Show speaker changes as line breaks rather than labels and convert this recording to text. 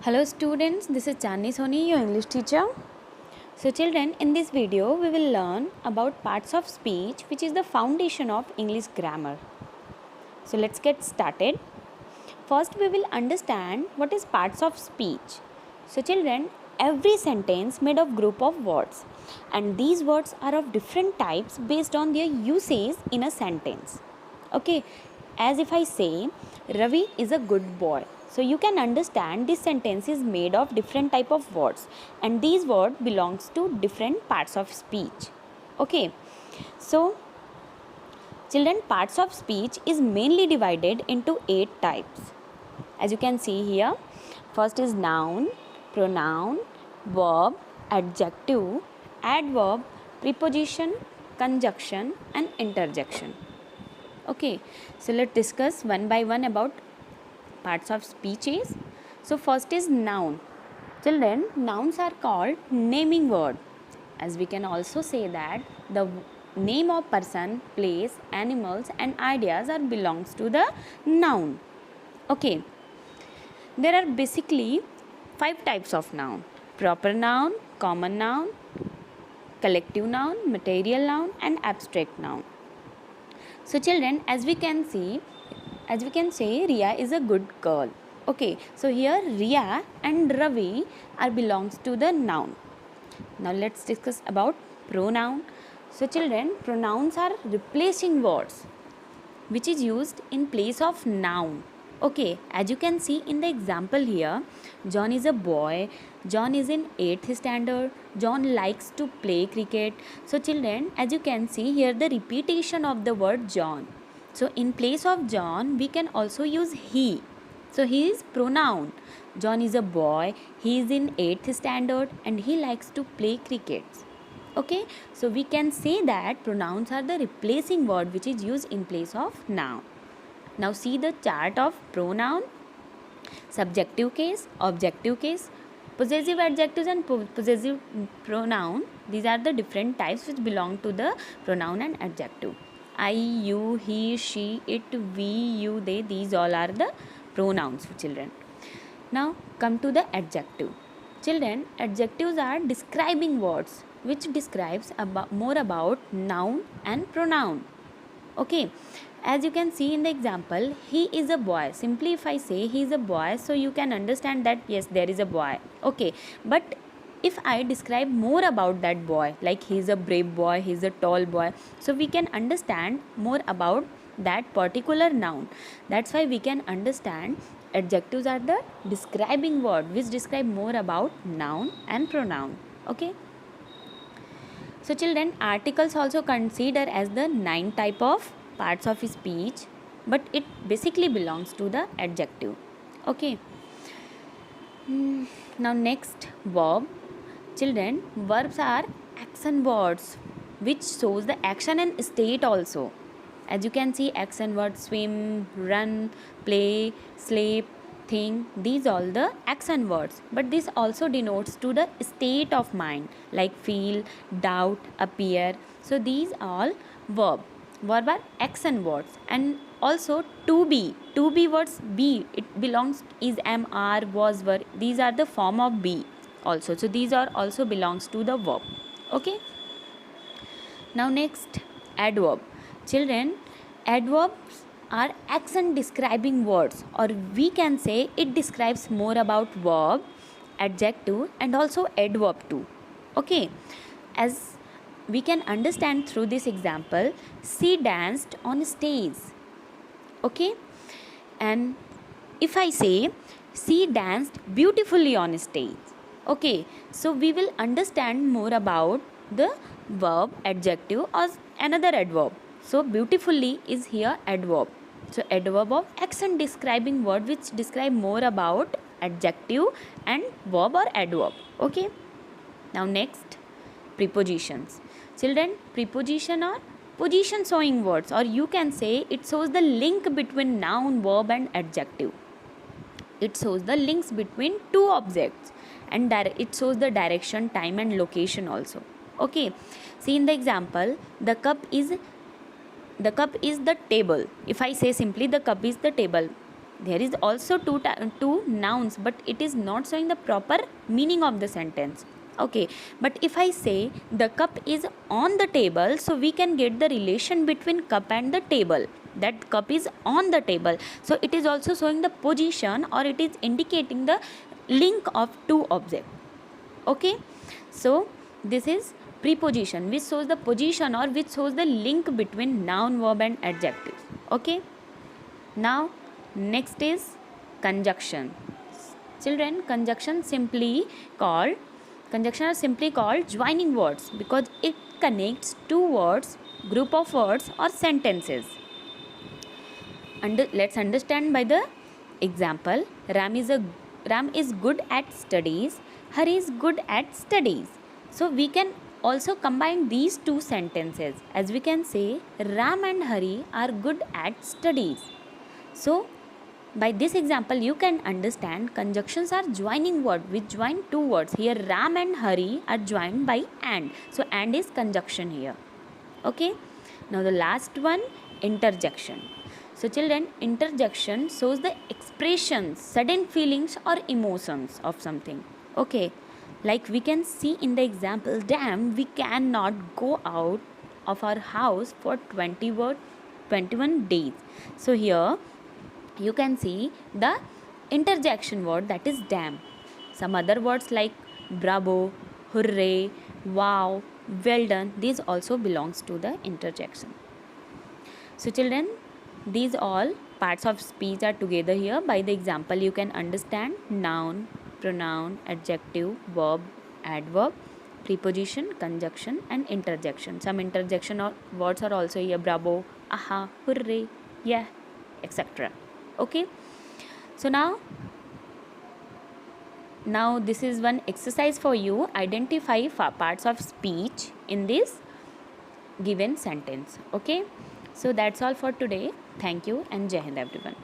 Hello students, this is Chandni Soni, your English teacher. So children, in this video we will learn about parts of speech which is the foundation of English grammar. So let's get started. First we will understand what is parts of speech. So children, every sentence made of group of words and these words are of different types based on their usage in a sentence. Okay, as if I say Ravi is a good boy. So you can understand this sentence is made of different type of words and these words belongs to different parts of speech. Okay, so children, parts of speech is mainly divided into 8 types. As you can see here, first is noun, pronoun, verb, adjective, adverb, preposition, conjunction and interjection. Okay, so let's discuss one by one about parts of speeches. So first is noun. Children, nouns are called naming word. As we can also say that the name of person, place, animals and ideas are belongs to the noun. Okay, there are basically 5 types of noun: proper noun, common noun, collective noun, material noun and abstract noun. So children, as we can say Riya is a good girl. Okay, so here Riya and Ravi are belongs to the noun. Now let's discuss about pronoun. So children, pronouns are replacing words which is used in place of noun. Okay, as you can see in the example here, John is a boy, John is in 8th standard, John likes to play cricket. So children, as you can see here the repetition of the word John. So in place of John, we can also use he. So he is pronoun. John is a boy, he is in 8th standard and he likes to play cricket. Okay, so we can say that pronouns are the replacing word which is used in place of noun. Now see the chart of pronoun: subjective case, objective case, possessive adjectives and possessive pronoun. These are the different types which belong to the pronoun and adjective. I, you, he, she, it, we, you, they, these all are the pronouns for children. Now come to the adjective. Children, adjectives are describing words which describes more about noun and pronoun. Okay, as you can see in the example, he is a boy. Simply if I say he is a boy, so you can understand that yes, there is a boy. Okay, but if I describe more about that boy, like he is a brave boy, he is a tall boy, so we can understand more about that particular noun. That's why we can understand adjectives are the describing word which describe more about noun and pronoun. Okay, so children, articles also consider as the 9 type of parts of speech, but it basically belongs to the adjective. Okay, now next, verb. Children, verbs are action words which shows the action and state also. As you can see, action words: swim, run, play, sleep, think. These all the action words, but this also denotes to the state of mind, like feel, doubt, appear. So these all verb are action words. And also to be words, be, it belongs, is, am, are, was, were. These are the form of be also. So these are also belongs to the verb. Okay, now next, adverb. Children, adverbs are action describing words, or we can say it describes more about verb, adjective and also adverb too. Okay, as we can understand through this example, she danced on stage. Okay, and if I say she danced beautifully on stage. Okay, so we will understand more about the verb, adjective or another adverb. So beautifully is here adverb. So adverb of action describing word which describe more about adjective and verb or adverb. Okay, now next, prepositions. Children, preposition are position showing words, or you can say it shows the link between noun, verb and adjective. It shows the links between two objects and it shows the direction, time and location also. Okay, see in the example, the cup is the table. If I say simply the cup is the table, There is also two nouns, but it is not showing the proper meaning of the sentence. Okay, but if I say the cup is on the table, so we can get the relation between cup and the table. That cup is on the table, so it is also showing the position, or it is indicating the link of two objects. Okay, so this is preposition, which shows the position or which shows the link between noun, verb and adjective. Okay, now next is conjunction. Children, conjunction are simply called joining words because it connects two words, group of words or sentences. And let's understand by the example. Ram is good at studies. Hari is good at studies. So we can also combine these two sentences, as we can say Ram and Hari are good at studies. So by this example you can understand conjunctions are joining word which join two words. Here Ram and Hari are joined by and. So and is conjunction here. Okay. Now the last one, interjection. So children, interjection shows the expressions, sudden feelings or emotions of something. Okay. Like we can see in the example, damn, we cannot go out of our house for 21 days. So here you can see the interjection word, that is damn. Some other words like bravo, hooray, wow, well done, these also belongs to the interjection. So children, these all parts of speech are together here. By the example you can understand noun, pronoun, adjective, verb, adverb, preposition, conjunction and interjection. Some interjection or words are also here, bravo, aha, hooray, yeah, etc. Okay, so now this is one exercise for you. Identify parts of speech in this given sentence. Okay, so that's all for today. Thank you and Jai Hind everyone.